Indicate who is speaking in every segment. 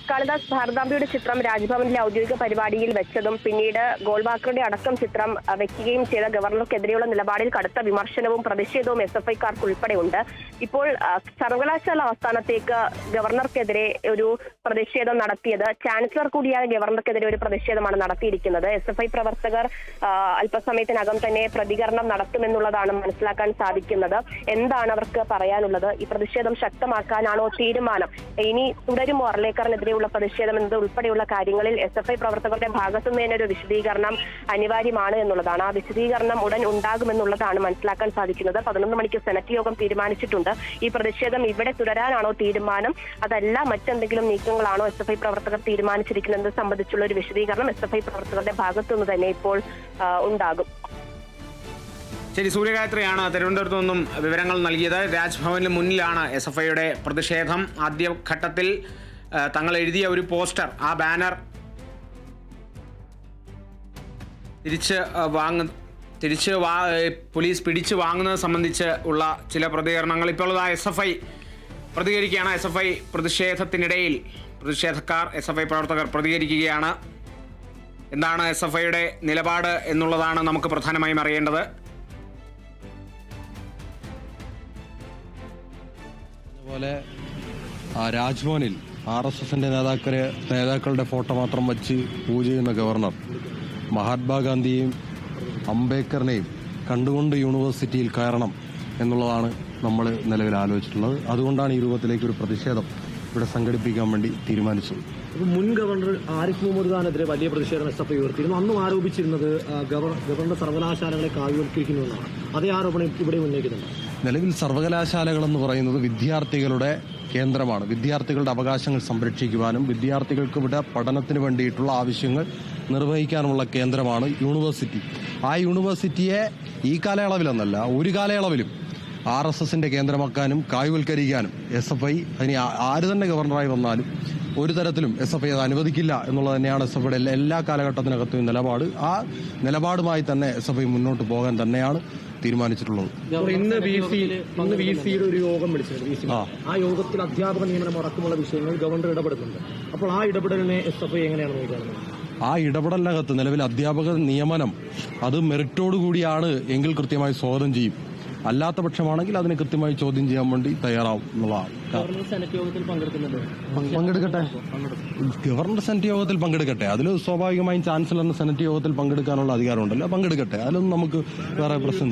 Speaker 1: കാളിദാസ് ഭാരതാംബയുടെ ചിത്രം രാജ്ഭവനിലെ ഔദ്യോഗിക പരിപാടിയിൽ വെച്ചതും പിന്നീട് ഗോൾവാക്കറുടെ അടക്കം ചിത്രം വെക്കുകയും ചെയ്ത ഗവർണർക്കെതിരെയുള്ള നിലപാടിൽ കടുത്ത വിമർശനവും പ്രതിഷേധവും SFIക്കാർക്ക് ഉൾപ്പെടെയുണ്ട്. ഇപ്പോൾ സർവകലാശാല ആസ്ഥാനത്തേക്ക് ഗവർണർക്കെതിരെ ഒരു പ്രതിഷേധം നടത്തിയത് ചാൻസലർ കൂടിയായ ഗവർണർക്കെതിരെ ഒരു പ്രതിഷേധമാണ് നടത്തിയിരിക്കുന്നത്. SFI പ്രവർത്തകർ അല്പസമയത്തിനകം തന്നെ പ്രതികരണം നടത്തുമെന്നുള്ളതാണ് മനസ്സിലാക്കാൻ സാധിക്കുന്നത്. എന്താണ് അവർക്ക് പറയാനുള്ളത്? ഈ പ്രതിഷേധം ശക്തമാക്കാനാണോ തീരുമാനം? ഇനി തുടരുമോ അർലേക്കറിനെതിരെയുള്ള പ്രതിഷേധം എന്നത് ഉൾപ്പെടെയുള്ള കാര്യങ്ങളിൽ SFI പ്രവർത്തകരുടെ ഭാഗത്തു നിന്ന് തന്നെ ഒരു വിശദീകരണം അനിവാര്യമാണ് എന്നുള്ളതാണ്. ആ വിശദീകരണം ഉടൻ ഉണ്ടാകുമെന്നുള്ളതാണ് മനസ്സിലാക്കാൻ സാധിക്കുന്നത്. 11 മണിക്ക് സെനറ്റ് യോഗം തീരുമാനിച്ചിട്ടുണ്ട്. ഈ പ്രതിഷേധം ഇവിടെ തുടരാനാണോ തീരുമാനം, അതല്ല മറ്റെന്തെങ്കിലും നീക്കങ്ങളാണോ SFI പ്രവർത്തകർ തീരുമാനിച്ചിരിക്കുന്നത് സംബന്ധിച്ചുള്ള ഒരു വിശദീകരണം SFI പ്രവർത്തകരുടെ ഭാഗത്തുനിന്ന് തന്നെ ഇപ്പോൾ ഉണ്ടാകും.
Speaker 2: ശരി, സൂര്യഗായത്രിയാണ് തിരുവനന്തപുരത്തു നിന്നും വിവരങ്ങൾ നൽകിയത്. രാജ്ഭവന് മുന്നിലാണ് SFIയുടെ പ്രതിഷേധം. ആദ്യഘട്ടത്തിൽ തങ്ങൾ എഴുതിയ ഒരു പോസ്റ്റർ, ആ ബാനർ പോലീസ് പിടിച്ചു വാങ്ങുന്നത് സംബന്ധിച്ച് ഉള്ള ചില പ്രതികരണങ്ങൾ ഇപ്പോൾ SFI പ്രതികരിക്കുകയാണ്. SFI പ്രതിഷേധത്തിനിടയിൽ SFI പ്രവർത്തകർ പ്രതികരിക്കുകയാണ്. എന്താണ് SFIയുടെ നിലപാട് എന്നുള്ളതാണ് നമുക്ക് പ്രധാനമായും അറിയേണ്ടത്.
Speaker 3: അതുപോലെ രാജ്ഭവനിൽ RSSന്റെ നേതാക്കളുടെ ഫോട്ടോ മാത്രം വച്ച് പൂജ ചെയ്യുന്ന ഗവർണർ മഹാത്മാഗാന്ധിയെയും അംബേദ്കറിനെയും കണ്ടുകൊണ്ട് യൂണിവേഴ്സിറ്റിയിൽ കയറണം എന്നുള്ളതാണ് നമ്മൾ നിലവിൽ ആലോചിച്ചിട്ടുള്ളത്. അതുകൊണ്ടാണ് ഈ രൂപത്തിലേക്ക് ഒരു പ്രതിഷേധം ഇവിടെ സംഘടിപ്പിക്കാൻ വേണ്ടി തീരുമാനിച്ചത്.
Speaker 4: മുൻ ഗവർണർ ആരിഫ് മുഹമ്മദ് ഖാനെതിരെ വലിയ പ്രതിഷേധം SFI ഉയർത്തിയിരുന്നു. അന്നും ആരോപിച്ചിരുന്നത് ഗവർണർ സർവകലാശാലകളെ കാവ്യവൽക്കരിക്കുന്നുവെന്നാണ്. അതേ ആരോപണം ഇവിടെ ഉന്നയിക്കുന്നുണ്ട്. നിലവിൽ
Speaker 3: സർവകലാശാലകളെന്ന് പറയുന്നത് വിദ്യാർത്ഥികളുടെ കേന്ദ്രമാണ്. വിദ്യാർത്ഥികളുടെ അവകാശങ്ങൾ സംരക്ഷിക്കുവാനും വിദ്യാർത്ഥികൾക്ക് ഇവിടെ പഠനത്തിന് വേണ്ടിയിട്ടുള്ള ആവശ്യങ്ങൾ നിർവഹിക്കാനുമുള്ള കേന്ദ്രമാണ് യൂണിവേഴ്സിറ്റി. ആ യൂണിവേഴ്സിറ്റിയെ ഈ കാലയളവിലെന്നല്ല ഒരു കാലയളവിലും RSSന്റെ കേന്ദ്രമാക്കാനും കായ്വൽക്കരിക്കാനും SFI അതിന് ആര് തന്നെ ഗവർണറായി വന്നാലും ഒരു തരത്തിലും SFI അത് അനുവദിക്കില്ല എന്നുള്ളത് തന്നെയാണ് SFIയുടെ എല്ലാ കാലഘട്ടത്തിനകത്തും നിലപാട്. ആ നിലപാടുമായി തന്നെ SFI മുന്നോട്ട് പോകാൻ തന്നെയാണ് തീരുമാനിച്ചിട്ടുള്ളത്.
Speaker 4: ഇന്ന് VCയുടെ ഒരു യോഗം വിളിച്ചിട്ടുണ്ട്. ആ യോഗത്തിൽ അധ്യാപക നിയമനം അടക്കമുള്ള വിഷയങ്ങൾ ഗവർണർ ഇടപെടുന്നുണ്ട്. അപ്പോൾ ആ ഇടപെടലിനെ SFI എങ്ങനെയാണ് നോക്കുന്നത്?
Speaker 3: ആ ഇടപെടലിനകത്ത് നിലവിൽ അധ്യാപക നിയമനം അത് മെറിറ്റോടുകൂടിയാണ് എങ്കിൽ കൃത്യമായി സ്വാഗതം ചെയ്യും. അല്ലാത്ത പക്ഷമാണെങ്കിൽ അതിനെ കൃത്യമായി ചോദ്യം ചെയ്യാൻ വേണ്ടി തയ്യാറാവും എന്നുള്ളതാണ്. പങ്കെടുക്കട്ടെ, ഗവർണർ സെനറ്റ് യോഗത്തിൽ പങ്കെടുക്കട്ടെ. അതിൽ സ്വാഭാവികമായും ചാൻസലറിന് സെനറ്റ് യോഗത്തിൽ പങ്കെടുക്കാനുള്ള അധികാരമുണ്ടല്ലോ, പങ്കെടുക്കട്ടെ. അതിലൊന്നും നമുക്ക് വേറെ പ്രശ്നം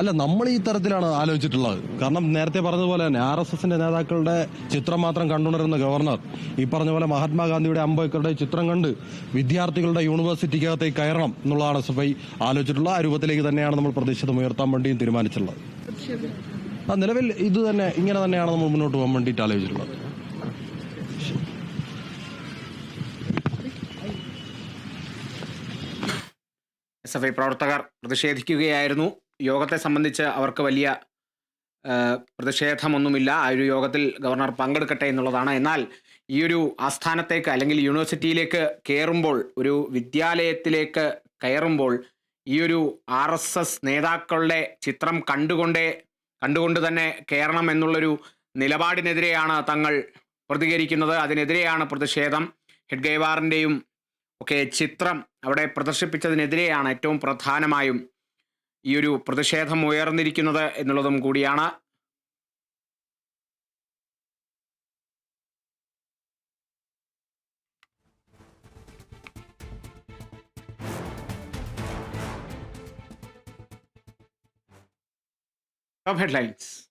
Speaker 3: അല്ല. നമ്മൾ ഈ തരത്തിലാണ് ആലോചിച്ചിട്ടുള്ളത്. കാരണം നേരത്തെ പറഞ്ഞതുപോലെ തന്നെ RSSന്റെ നേതാക്കളുടെ ചിത്രം മാത്രം കണ്ടുണരുന്ന ഗവർണർ ഈ പറഞ്ഞ പോലെ മഹാത്മാഗാന്ധിയുടെ അംബേദ്കറുടെ ചിത്രം കണ്ട് വിദ്യാർത്ഥികളുടെ യൂണിവേഴ്സിറ്റിക്കകത്തേക്ക് കയറണം എന്നുള്ളതാണ് SFI ആലോചിച്ചിട്ടുള്ളത്. ആ രൂപത്തിലേക്ക് തന്നെയാണ് നമ്മൾ പ്രതിഷേധം ഉയർത്താൻ വേണ്ടിയും തീരുമാനിച്ചിട്ടുള്ളത്. നിലവിൽ ഇത് തന്നെ ഇങ്ങനെ തന്നെയാണ് നമ്മൾ മുന്നോട്ട് പോകാൻ വേണ്ടിയിട്ട് ആലോചിച്ചിട്ടുള്ളത്.
Speaker 2: SFI പ്രവർത്തകർ പ്രതിഷേധിക്കുകയായിരുന്നു. യോഗത്തെ സംബന്ധിച്ച് അവർക്ക് വലിയ പ്രതിഷേധമൊന്നുമില്ല. ആ ഒരു യോഗത്തിൽ ഗവർണർ പങ്കെടുക്കട്ടെ എന്നുള്ളതാണ്. എന്നാൽ ഈ ഒരു ആസ്ഥാനത്തേക്ക് അല്ലെങ്കിൽ യൂണിവേഴ്സിറ്റിയിലേക്ക് കയറുമ്പോൾ, ഒരു വിദ്യാലയത്തിലേക്ക് കയറുമ്പോൾ ഈ ഒരു RSS നേതാക്കളുടെ ചിത്രം കണ്ടുകൊണ്ട് തന്നെ കയറണം എന്നുള്ളൊരു നിലപാടിനെതിരെയാണ് തങ്ങൾ പ്രതികരിക്കുന്നത്. അതിനെതിരെയാണ് പ്രതിഷേധം. ഹെഡ്ഗേവാറിൻ്റെയും ഒക്കെ ചിത്രം അവിടെ പ്രദർശിപ്പിച്ചതിനെതിരെയാണ് ഏറ്റവും പ്രധാനമായും ഈ ഒരു പ്രതിഷേധം ഉയർന്നിരിക്കുന്നത് എന്നുള്ളതും കൂടിയാണ്. Top headlines.